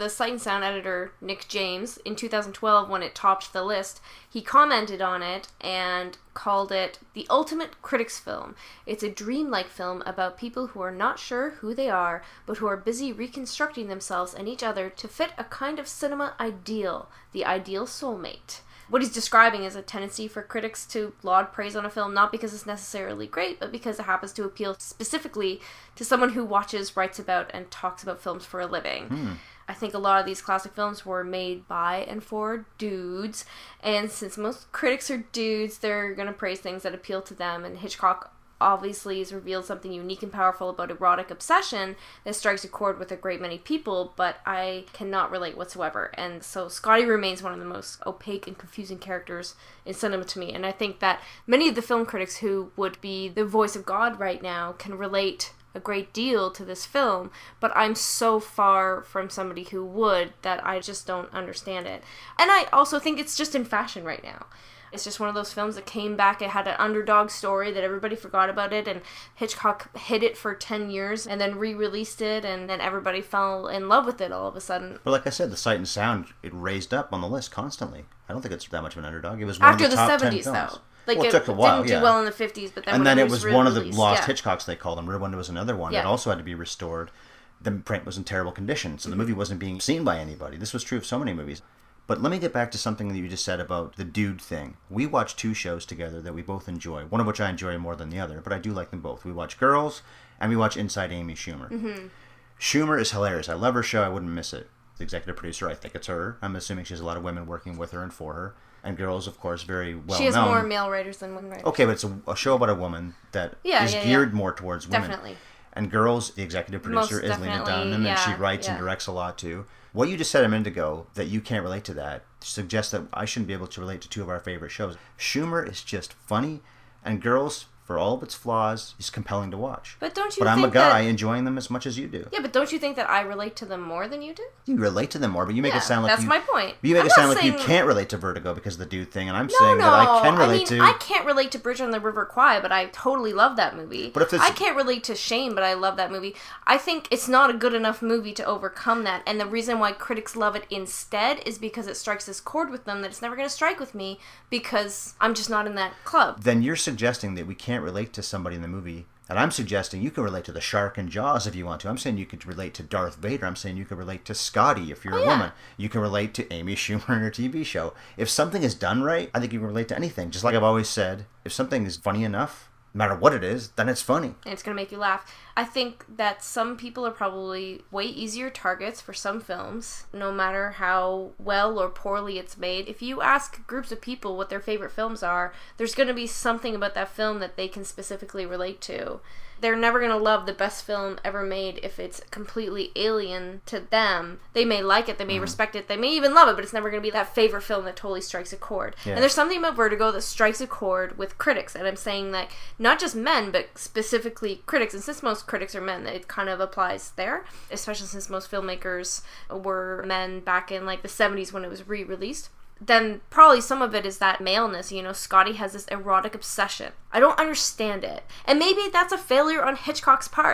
the Sight and Sound editor, Nick James, in 2012 when it topped the list, he commented on it and called it the ultimate critics film. It's a dreamlike film about people who are not sure who they are, but who are busy reconstructing themselves and each other to fit a kind of cinema ideal, the ideal soulmate. What he's describing is a tendency for critics to laud praise on a film, not because it's necessarily great, but because it happens to appeal specifically to someone who watches, writes about, and talks about films for a living. I think a lot of these classic films were made by and for dudes, and since most critics are dudes, they're going to praise things that appeal to them, and Hitchcock obviously has revealed something unique and powerful about erotic obsession that strikes a chord with a great many people, but I cannot relate whatsoever. And so Scottie remains one of the most opaque and confusing characters in cinema to me. And I think that many of the film critics who would be the voice of God right now can relate a great deal to this film, but I'm so far from somebody who would that I just don't understand it. And I also think it's just in fashion right now. It's just one of those films that came back. It had an underdog story that everybody forgot about it, and Hitchcock hid it for 10 years and then re-released it, and then everybody fell in love with it all of a sudden. But like I said, the Sight and Sound, it raised up on the list constantly. I don't think it's that much of an underdog. It was one after of the top 10 70s, films. Though. Like well, it took a while, didn't do well in the 50s, but then and when then it was one of the lost yeah. Hitchcocks, they called them. Rear Window was another one that also had to be restored. The print was in terrible condition, so the movie wasn't being seen by anybody. This was true of so many movies. But let me get back to something that you just said about the dude thing. We watch two shows together that we both enjoy, one of which I enjoy more than the other, but I do like them both. We watch Girls, and we watch Inside Amy Schumer. Mm-hmm. Schumer is hilarious. I love her show. I wouldn't miss it. The executive producer, I think it's her. I'm assuming she has a lot of women working with her and for her. And Girls, of course, very well known. She has more male writers than women writers. Okay, but it's a show about a woman that is geared more towards women. Definitely. And Girls, the executive producer is Lena Dunham, and she writes and directs a lot too. What you just said a minute ago, that you can't relate to that, suggests that I shouldn't be able to relate to two of our favorite shows. Schumer is just funny, and Girls, for all of its flaws, is compelling to watch. But don't you But think I'm a guy enjoying them as much as you do. Yeah, but don't you think that I relate to them more than you do? You relate to them more, but you make it sound like that's my point. You make it sound like you can't relate to Vertigo because of the dude thing, and I'm saying that I can relate to... I can't relate to Bridge on the River Kwai, but I totally love that movie. But if I can't relate to Shane, but I love that movie. I think it's not a good enough movie to overcome that, and the reason why critics love it instead is because it strikes this chord with them that it's never going to strike with me because I'm just not in that club. Then you're suggesting that we can't relate to somebody in the movie, and I'm suggesting you can relate to the shark in Jaws if you want to. I'm saying you could relate to Darth Vader. I'm saying you can relate to Scottie if you're a woman. You can relate to Amy Schumer in her TV show. If something is done right, I think you can relate to anything. Just like I've always said, if something is funny enough, no matter what it is, then it's funny. And it's going to make you laugh. I think that some people are probably way easier targets for some films, no matter how well or poorly it's made. If you ask groups of people what their favorite films are, there's going to be something about that film that they can specifically relate to. They're never going to love the best film ever made if it's completely alien to them. They may like it, they may respect it, they may even love it, but it's never going to be that favorite film that totally strikes a chord. Yeah. And there's something about Vertigo that strikes a chord with critics, and I'm saying that not just men, but specifically critics. And since most critics are men, it kind of applies there, especially since most filmmakers were men back in like the 70s when it was re-released. Then probably some of it is that maleness. You know, Scottie has this erotic obsession. I don't understand it. And maybe that's a failure on Hitchcock's part.